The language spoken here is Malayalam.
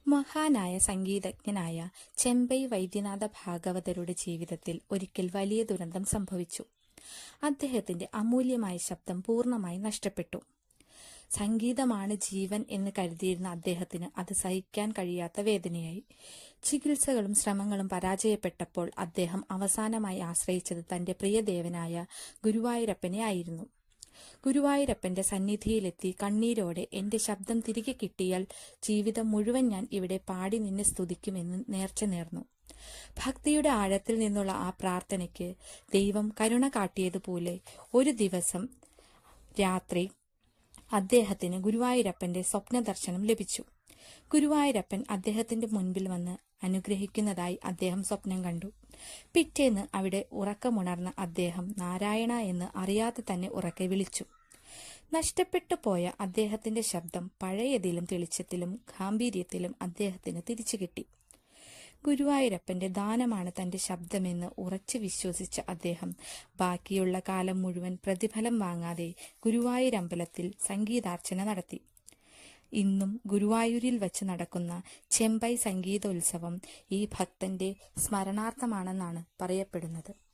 മഹാനായ സംഗീതജ്ഞനായ ചെമ്പൈ വൈദ്യനാഥ ഭാഗവതരുടെ ജീവിതത്തിൽ ഒരിക്കൽ വലിയ ദുരന്തം സംഭവിച്ചു. അദ്ദേഹത്തിന്റെ അമൂല്യമായ ശബ്ദം പൂർണ്ണമായി നഷ്ടപ്പെട്ടു. സംഗീതമാണ് ജീവൻ എന്ന് കരുതിയിരുന്ന അദ്ദേഹത്തിന് അത് സഹിക്കാൻ കഴിയാത്ത വേദനയായി. ചികിത്സകളും ശ്രമങ്ങളും പരാജയപ്പെട്ടപ്പോൾ അദ്ദേഹം അവസാനമായി ആശ്രയിച്ചത് തന്റെ പ്രിയദേവനായ ഗുരുവായൂരപ്പനെ ആയിരുന്നു. ഗുരുവായൂരപ്പന്റെ സന്നിധിയിലെത്തി കണ്ണീരോടെ എന്റെ ശബ്ദം തിരികെ കിട്ടിയാൽ ജീവിതം മുഴുവൻ ഞാൻ ഇവിടെ പാടി നിന്നെ സ്തുതിക്കുമെന്ന് നേർച്ച നേർന്നു. ഭക്തിയുടെ ആഴത്തിൽ നിന്നുള്ള ആ പ്രാർത്ഥനയ്ക്ക് ദൈവം കരുണ കാട്ടിയതുപോലെ ഒരു ദിവസം രാത്രി അദ്ദേഹത്തിന് ഗുരുവായൂരപ്പന്റെ സ്വപ്നദർശനം ലഭിച്ചു. ഗുരുവായൂരപ്പൻ അദ്ദേഹത്തിന്റെ മുൻപിൽ വന്ന് അനുഗ്രഹിക്കുന്നതായി അദ്ദേഹം സ്വപ്നം കണ്ടു. പിറ്റേന്ന് അവിടെ ഉറക്കമുണർന്ന അദ്ദേഹം നാരായണ എന്ന് അറിയാതെ തന്നെ ഉറക്കെ വിളിച്ചു. നഷ്ടപ്പെട്ടു പോയ അദ്ദേഹത്തിന്റെ ശബ്ദം പഴയതിലും തെളിച്ചത്തിലും ഗാംഭീര്യത്തിലും അദ്ദേഹത്തിന് തിരിച്ചു കിട്ടി. ഗുരുവായൂരപ്പന്റെ ദാനമാണ് തന്റെ ശബ്ദമെന്ന് ഉറച്ചു വിശ്വസിച്ച അദ്ദേഹം ബാക്കിയുള്ള കാലം മുഴുവൻ പ്രതിഫലം വാങ്ങാതെ ഗുരുവായൂരമ്പലത്തിൽ സംഗീതാർച്ചന നടത്തി. ഇന്നും ഗുരുവായൂരിൽ വച്ച് നടക്കുന്ന ചെമ്പൈ സംഗീതോത്സവം ഈ ഭക്തന്റെ സ്മരണാർത്ഥമാണെന്നാണ് പറയപ്പെടുന്നത്.